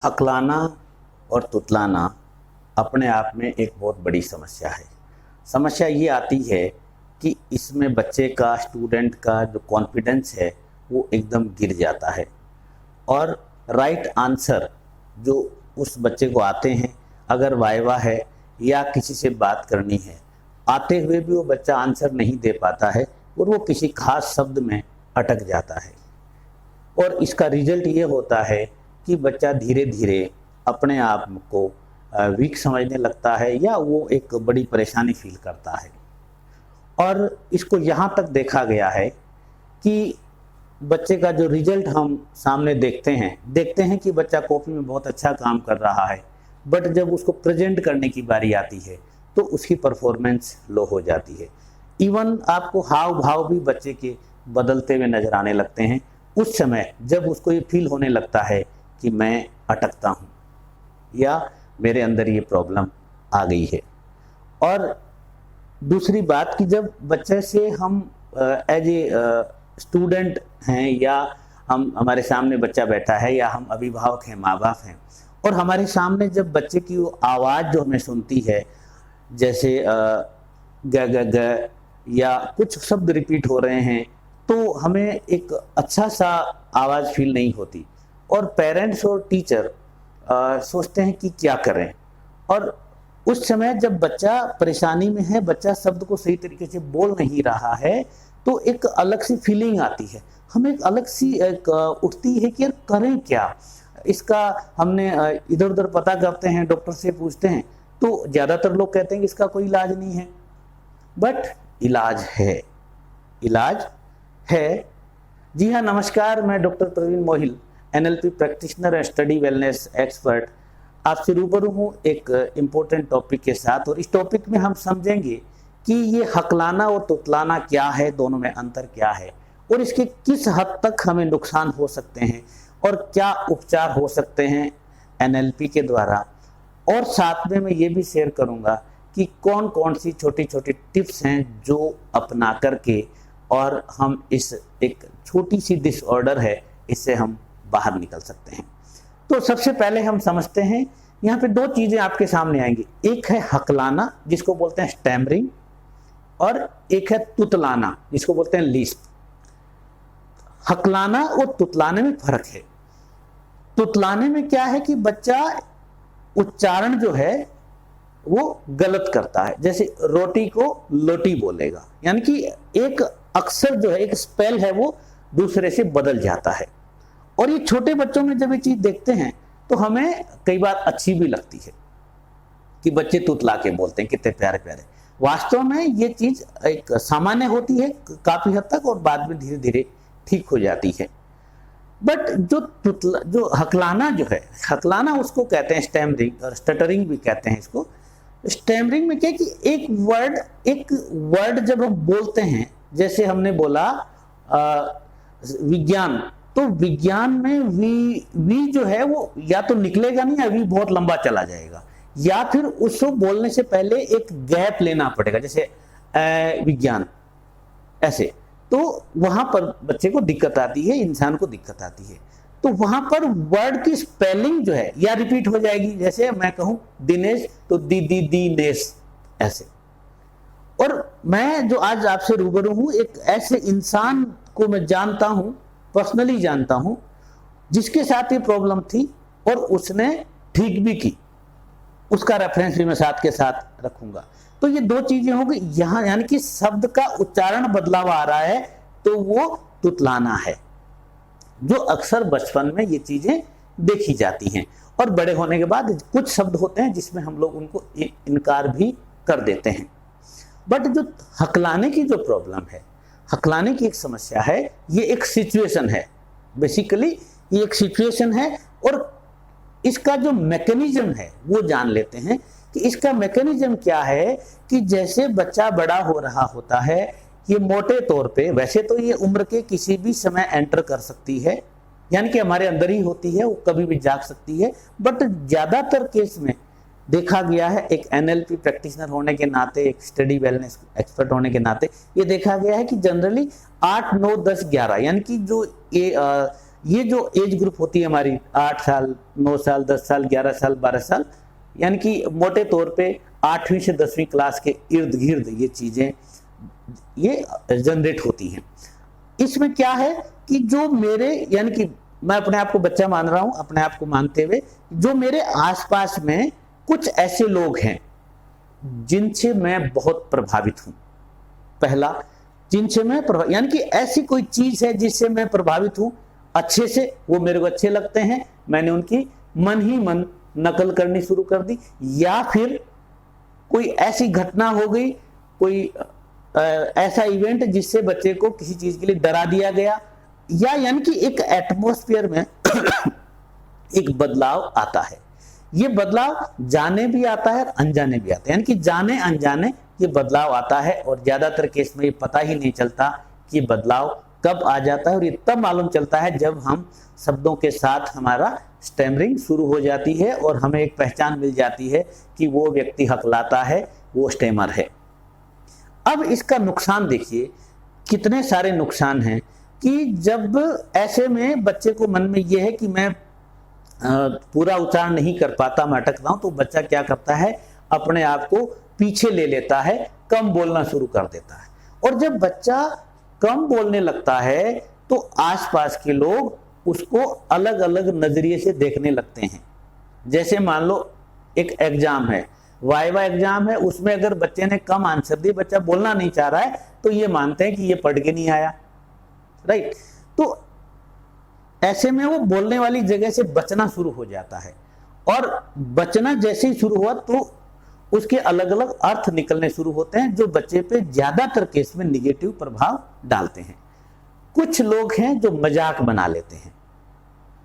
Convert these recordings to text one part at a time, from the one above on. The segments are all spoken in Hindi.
हकलाना और तुतलाना अपने आप में एक बहुत बड़ी समस्या है। समस्या ये आती है कि इसमें बच्चे का, स्टूडेंट का जो कॉन्फिडेंस है वो एकदम गिर जाता है और राइट आंसर जो उस बच्चे को आते हैं, अगर वाइवा है या किसी से बात करनी है, आते हुए भी वो बच्चा आंसर नहीं दे पाता है और वो किसी खास शब्द में अटक जाता है। और इसका रिजल्ट ये होता है कि बच्चा धीरे धीरे अपने आप को वीक समझने लगता है या वो एक बड़ी परेशानी फील करता है। और इसको यहाँ तक देखा गया है कि बच्चे का जो रिजल्ट हम सामने देखते हैं कि बच्चा कॉपी में बहुत अच्छा काम कर रहा है, बट जब उसको प्रेजेंट करने की बारी आती है तो उसकी परफॉर्मेंस लो हो जाती है। इवन आपको हाव भाव भी बच्चे के बदलते हुए नजर आने लगते हैं उस समय जब उसको ये फील होने लगता है कि मैं अटकता हूँ या मेरे अंदर ये प्रॉब्लम आ गई है। और दूसरी बात कि जब बच्चे से हम एज ए स्टूडेंट हैं या हमारे सामने बच्चा बैठा है या हम अभिभावक हैं, माँ बाप हैं, और हमारे सामने जब बच्चे की वो आवाज़ जो हमें सुनती है, जैसे ग ग ग या कुछ शब्द रिपीट हो रहे हैं, तो हमें एक अच्छा सा आवाज़ फील नहीं होती और पेरेंट्स और टीचर सोचते हैं कि क्या करें। और उस समय जब बच्चा परेशानी में है, बच्चा शब्द को सही तरीके से बोल नहीं रहा है, तो एक अलग सी फीलिंग आती है, हमें एक अलग सी एक उठती है कि यार करें क्या इसका। हमने इधर उधर पता करते हैं, डॉक्टर से पूछते हैं, तो ज़्यादातर लोग कहते हैं कि इसका कोई इलाज नहीं है, बट इलाज है, इलाज है। जी हाँ, नमस्कार, मैं doctor Praveen Mohil, NLP practitioner and study wellness expert, आपसे रूबरू हूँ एक इम्पोर्टेंट टॉपिक के साथ। और इस टॉपिक में हम समझेंगे कि ये हकलाना और तुतलाना क्या है, दोनों में अंतर क्या है और इसके किस हद तक हमें नुकसान हो सकते हैं और क्या उपचार हो सकते हैं एनएलपी के द्वारा। और साथ में मैं ये भी शेयर करूँगा कि कौन कौन सी छोटी छोटी टिप्स हैं जो अपना करके और हम इस एक छोटी सी डिसऑर्डर है इससे हम बाहर निकल सकते हैं। तो सबसे पहले हम समझते हैं, यहाँ पे दो चीजें आपके सामने आएंगी, एक है हकलाना जिसको बोलते हैं स्टैमरिंग, और एक है तुतलाना जिसको बोलते हैं लीस्प। हकलाना और तुतलाने में फर्क है। तुतलाने में क्या है कि बच्चा उच्चारण जो है वो गलत करता है, जैसे रोटी को लोटी बोलेगा, यानी कि एक अक्षर जो है, एक स्पेल है, वो दूसरे से बदल जाता है। और ये छोटे बच्चों में जब ये चीज देखते हैं तो हमें कई बार अच्छी भी लगती है कि बच्चे तुतला के बोलते हैं, कितने प्यारे प्यारे। वास्तव में ये चीज एक सामान्य होती है काफी हद तक और बाद में धीरे धीरे ठीक हो जाती है। बट जो हकलाना जो है, हकलाना उसको कहते हैं स्टैमरिंग, और स्टटरिंग भी कहते हैं इसको। स्टैमरिंग में क्या कि एक वर्ड जब हम बोलते हैं, जैसे हमने बोला विज्ञान, तो विज्ञान में वी जो है वो या तो निकलेगा नहीं या वी बहुत लंबा चला जाएगा, या फिर उसको बोलने से पहले एक गैप लेना पड़ेगा, जैसे विज्ञान ऐसे। तो वहां पर बच्चे को दिक्कत आती है, इंसान को दिक्कत आती है। तो वहां पर वर्ड की स्पेलिंग जो है या रिपीट हो जाएगी, जैसे मैं कहूं दिनेश तो दी नेश ऐसे। और मैं जो आज आपसे रूबरू हूं, एक ऐसे इंसान को मैं जानता हूं, पर्सनली जानता हूं, जिसके साथ ये प्रॉब्लम थी और उसने ठीक भी की। उसका रेफरेंस भी मैं साथ के साथ रखूंगा। तो ये दो चीजें हो गई यहां, यानी कि शब्द का उच्चारण बदलाव आ रहा है तो वो तुतलाना है, जो अक्सर बचपन में ये चीजें देखी जाती हैं। और बड़े होने के बाद कुछ शब्द होते हैं जिसमें हम लोग उनको इनकार भी कर देते हैं। बट जो हकलाने की जो प्रॉब्लम है, हकलाने की एक समस्या है, ये एक सिचुएशन है, बेसिकली ये एक सिचुएशन है। और इसका जो मैकेनिज्म है वो जान लेते हैं कि इसका मैकेनिज्म क्या है। कि जैसे बच्चा बड़ा हो रहा होता है, ये मोटे तौर पे, वैसे तो ये उम्र के किसी भी समय एंटर कर सकती है, यानी कि हमारे अंदर ही होती है, वो कभी भी जाग सकती है। बट ज्यादातर केस में देखा गया है, एक एनएलपी प्रैक्टिशनर होने के नाते, एक स्टडी वेलनेस एक्सपर्ट होने के नाते, ये देखा गया है कि जनरली 8, 9, 10, 11, यानी कि जो ये ये जो एज ग्रुप होती है हमारी 8 साल, 9 साल, 10 साल, 11 साल, 12 साल, यानी कि मोटे तौर पे 8वीं से 10वीं क्लास के इर्द गिर्द ये चीज़ें ये जनरेट होती हैं। इसमें क्या है कि जो मेरे, यानी कि मैं अपने आप को बच्चा मान रहा हूं, अपने आप को मानते हुए जो मेरे आसपास में कुछ ऐसे लोग हैं जिनसे मैं बहुत प्रभावित हूं। पहला, जिनसे मैं यानी कि ऐसी कोई चीज है जिससे मैं प्रभावित हूं अच्छे से, वो मेरे को अच्छे लगते हैं, मैंने उनकी मन ही मन नकल करनी शुरू कर दी, या फिर कोई ऐसी घटना हो गई, कोई ऐसा इवेंट जिससे बच्चे को किसी चीज के लिए डरा दिया गया, या यानी कि एक एटमॉस्फेयर में एक बदलाव आता है। ये बदलाव जाने भी आता है और अनजाने भी आता है, यानी कि जाने अनजाने ये बदलाव आता है, और ज्यादातर केस में ये पता ही नहीं चलता कि बदलाव कब आ जाता है, और ये तब मालूम चलता है जब हम शब्दों के साथ हमारा स्टैमरिंग शुरू हो जाती है और हमें एक पहचान मिल जाती है कि वो व्यक्ति हकलाता है, वो स्टैमर है। अब इसका नुकसान देखिए, कितने सारे नुकसान हैं कि जब ऐसे में बच्चे को मन में ये है कि मैं पूरा उच्चारण नहीं कर पाता, मैं अटक रहा हूं, तो बच्चा क्या करता है, अपने आप को पीछे ले लेता है, कम बोलना शुरू कर देता है। और जब बच्चा कम बोलने लगता है तो आसपास के लोग उसको अलग अलग नजरिए से देखने लगते हैं। जैसे मान लो एक एग्जाम है, वाइवा एग्जाम है, उसमें अगर बच्चे ने कम आंसर दिए, बच्चा बोलना नहीं चाह रहा है, तो ये मानते हैं कि ये पढ़ के नहीं आया, राइट। तो ऐसे में वो बोलने वाली जगह से बचना शुरू हो जाता है, और बचना जैसे ही शुरू हुआ तो उसके अलग अलग अर्थ निकलने शुरू होते हैं, जो बच्चे पे ज्यादातर केस में निगेटिव प्रभाव डालते हैं। कुछ लोग हैं जो मजाक बना लेते हैं,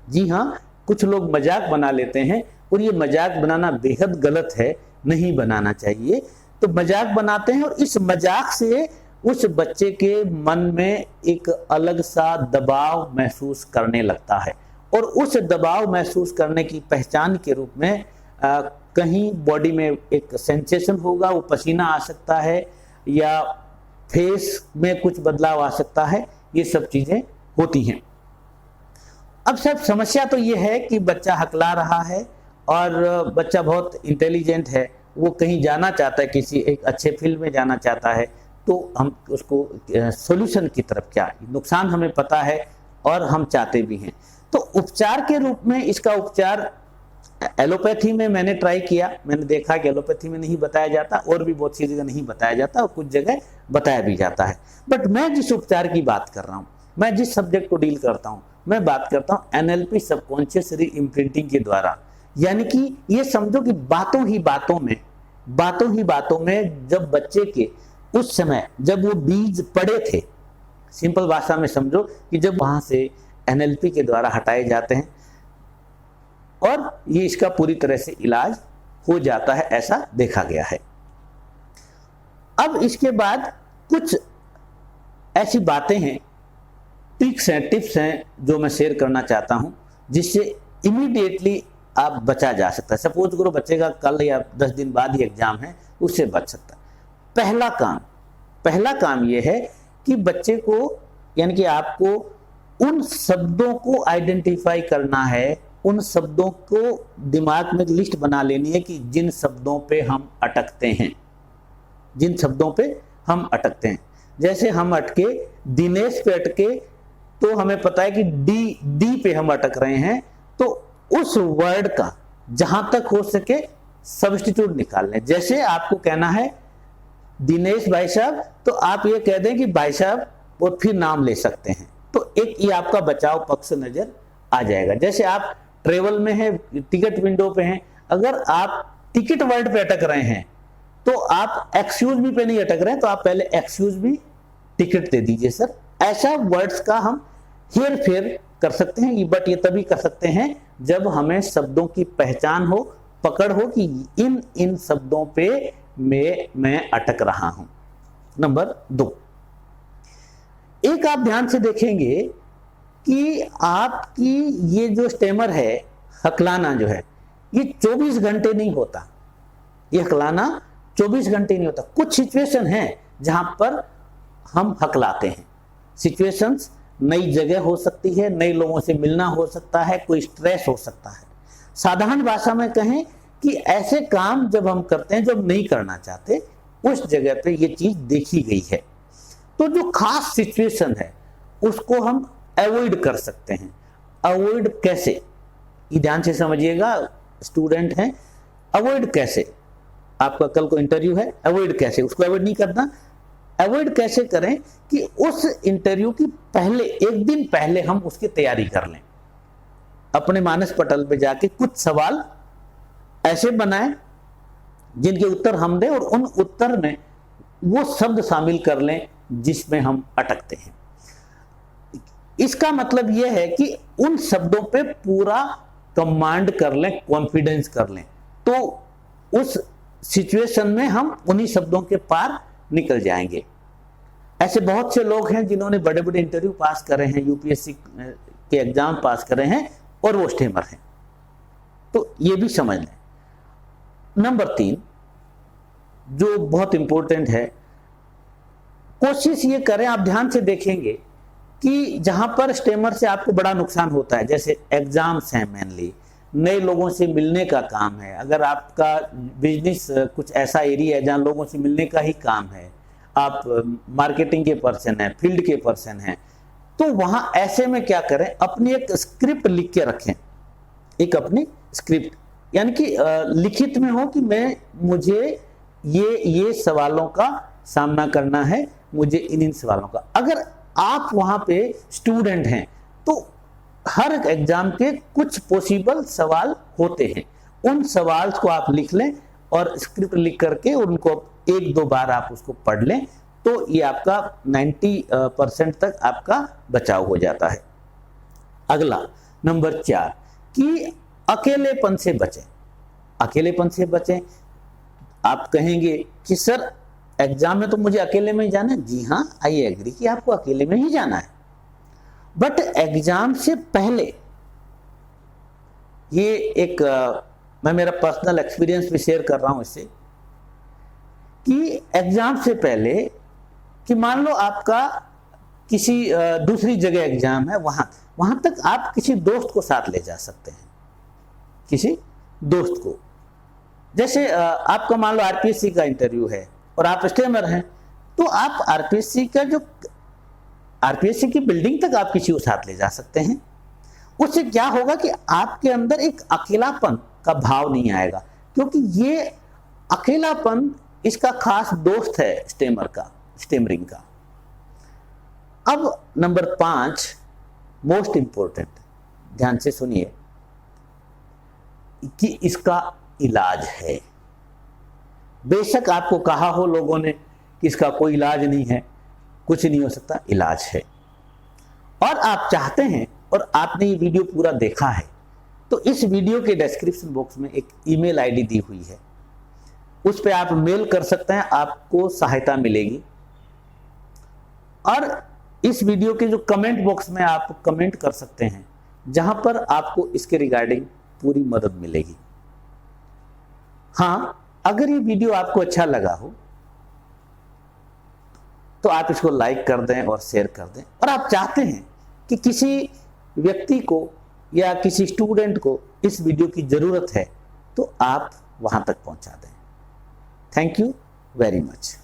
जी हाँ, कुछ लोग मजाक बना लेते हैं, और ये मजाक बनाना बेहद गलत है, नहीं बनाना चाहिए। तो मजाक बनाते हैं और इस मजाक से उस बच्चे के मन में एक अलग सा दबाव महसूस करने लगता है, और उस दबाव महसूस करने की पहचान के रूप में कहीं बॉडी में एक सेंसेशन होगा, वो पसीना आ सकता है या फेस में कुछ बदलाव आ सकता है, ये सब चीजें होती हैं। अब सब समस्या तो ये है कि बच्चा हकला रहा है और बच्चा बहुत इंटेलिजेंट है, वो कहीं जाना चाहता है, किसी एक अच्छे फील्ड में जाना चाहता है, तो हम उसको सॉल्यूशन की तरफ, क्या नुकसान हमें पता है और हम चाहते भी हैं। तो उपचार के रूप में इसका उपचार एलोपैथी में मैंने ट्राई किया, मैंने देखा कि एलोपैथी में नहीं बताया जाता, और भी बहुत सी जगह नहीं बताया जाता, और कुछ जगह बताया भी जाता है। बट मैं जिस उपचार की बात कर रहा हूँ, मैं जिस सब्जेक्ट को डील करता हूँ, मैं बात करता हूँ एनएलपी, सबकॉन्शियस री इम्प्रिंटिंग के द्वारा। यानी कि ये समझो कि बातों ही बातों में जब बच्चे के उस समय जब वो बीज पड़े थे, सिंपल भाषा में समझो कि जब वहां से एनएलपी के द्वारा हटाए जाते हैं, और ये इसका पूरी तरह से इलाज हो जाता है, ऐसा देखा गया है। अब इसके बाद कुछ ऐसी बातें हैं, टिप्स हैं जो मैं शेयर करना चाहता हूं, जिससे इमीडिएटली आप बचा जा सकता है। सपोज करो बच्चे का कल या 10 दिन बाद ही एग्जाम है, उससे बच सकता है। पहला काम यह है कि बच्चे को, यानी कि आपको उन शब्दों को आइडेंटिफाई करना है, उन शब्दों को दिमाग में लिस्ट बना लेनी है कि जिन शब्दों पे हम अटकते हैं, जैसे हम अटके दिनेश पे अटके, तो हमें पता है कि डी पे हम अटक रहे हैं, तो उस वर्ड का जहां तक हो सके सब्स्टिट्यूट निकाल लें। जैसे आपको कहना है दिनेश भाई साहब, तो आप ये कह दें कि भाई साहब, और फिर नाम ले सकते हैं, तो एक ये आपका बचाव पक्ष नजर आ जाएगा। जैसे आप ट्रेवल में है, टिकट विंडो पे हैं, अगर आप टिकट वर्ड पे अटक रहे हैं, तो आप एक्सक्यूज मी पे नहीं अटक रहे हैं, तो आप पहले एक्सक्यूज मी टिकट दे दीजिए सर। ऐसा वर्ड्स का हम हेर फेर कर सकते हैं, बट ये तभी कर सकते हैं जब हमें शब्दों की पहचान हो, पकड़ हो कि इन शब्दों पे मैं अटक रहा हूं। नंबर 2, एक आप ध्यान से देखेंगे कि आपकी ये जो स्टेमर है, हकलाना जो है, ये 24 घंटे नहीं होता। ये हकलाना 24 घंटे नहीं होता। कुछ सिचुएशन है जहां पर हम हकलाते हैं, सिचुएशंस नई जगह हो सकती है, नए लोगों से मिलना हो सकता है, कोई स्ट्रेस हो सकता है। साधारण भाषा में कहें कि ऐसे काम जब हम करते हैं जो हम नहीं करना चाहते, उस जगह पे ये चीज देखी गई है। तो जो खास सिचुएशन है उसको हम अवॉइड कर सकते हैं। अवॉइड कैसे, ये ध्यान से समझिएगा, स्टूडेंट हैं, अवॉइड कैसे, आपका कल को इंटरव्यू है, अवॉइड कैसे, उसको अवॉइड नहीं करना। अवॉइड कैसे करें कि उस इंटरव्यू की पहले, एक दिन पहले हम उसकी तैयारी कर लें। अपने मानस पटल पे जाके कुछ सवाल ऐसे बनाएं जिनके उत्तर हम दें, और उन उत्तर में वो शब्द शामिल कर लें जिसमें हम अटकते हैं। इसका मतलब यह है कि उन शब्दों पे पूरा कमांड कर लें, कॉन्फिडेंस कर लें, तो उस सिचुएशन में हम उन्हीं शब्दों के पार निकल जाएंगे। ऐसे बहुत से लोग हैं जिन्होंने बड़े बड़े इंटरव्यू पास करे हैं, यूपीएससी के एग्जाम पास करे हैं, और वो स्टेमर हैं। तो ये भी समझ लें। नंबर 3 जो बहुत इंपॉर्टेंट है, कोशिश ये करें, आप ध्यान से देखेंगे कि जहां पर स्टेमर से आपको बड़ा नुकसान होता है, जैसे एग्जाम्स हैं, मेनली नए लोगों से मिलने का काम है, अगर आपका बिजनेस कुछ ऐसा एरिया है जहां लोगों से मिलने का ही काम है, आप मार्केटिंग के पर्सन हैं, फील्ड के पर्सन हैं, तो वहां ऐसे में क्या करें, अपनी एक स्क्रिप्ट लिख के रखें। एक अपनी स्क्रिप्ट, यानी कि लिखित में हो कि मुझे ये सवालों का सामना करना है, मुझे इन सवालों का। अगर आप वहां पे स्टूडेंट हैं तो हर एग्जाम के कुछ पॉसिबल सवाल होते हैं, उन सवाल को आप लिख लें और स्क्रिप्ट लिख करके उनको 1-2 बार आप उसको पढ़ लें, तो ये आपका 90% तक आपका बचाव हो जाता है। अगला नंबर 4 कि अकेलेपन से बचें। अकेलेपन से बचें। आप कहेंगे कि सर एग्जाम में तो मुझे अकेले में ही जाना है। जी हाँ, आई एग्री कि आपको अकेले में ही जाना है, बट एग्जाम से पहले, ये एक मैं मेरा पर्सनल एक्सपीरियंस भी शेयर कर रहा हूं इससे, कि एग्जाम से पहले, कि मान लो आपका किसी दूसरी जगह एग्जाम है, वहां तक आप किसी दोस्त को साथ ले जा सकते हैं, किसी दोस्त को। जैसे आपका मान लो आरपीएससी का इंटरव्यू है और आप स्टेमर हैं, तो आप आरपीएससी की बिल्डिंग तक आप किसी को साथ ले जा सकते हैं। उससे क्या होगा कि आपके अंदर एक अकेलापन का भाव नहीं आएगा, क्योंकि ये अकेलापन इसका खास दोस्त है स्टेमर का, स्टेमरिंग का। अब नंबर 5 मोस्ट इंपॉर्टेंट, ध्यान से सुनिए, कि इसका इलाज है। बेशक आपको कहा हो लोगों ने कि इसका कोई इलाज नहीं है, कुछ नहीं हो सकता, इलाज है। और आप चाहते हैं और आपने ये वीडियो पूरा देखा है, तो इस वीडियो के डिस्क्रिप्शन बॉक्स में एक ईमेल आईडी दी हुई है, उस पर आप मेल कर सकते हैं, आपको सहायता मिलेगी। और इस वीडियो के जो कमेंट बॉक्स में आप कमेंट कर सकते हैं, जहां पर आपको इसके रिगार्डिंग पूरी मदद मिलेगी। हाँ, अगर ये वीडियो आपको अच्छा लगा हो तो आप इसको लाइक कर दें और शेयर कर दें, और आप चाहते हैं कि किसी व्यक्ति को या किसी स्टूडेंट को इस वीडियो की जरूरत है, तो आप वहां तक पहुंचा दें। Thank you very much.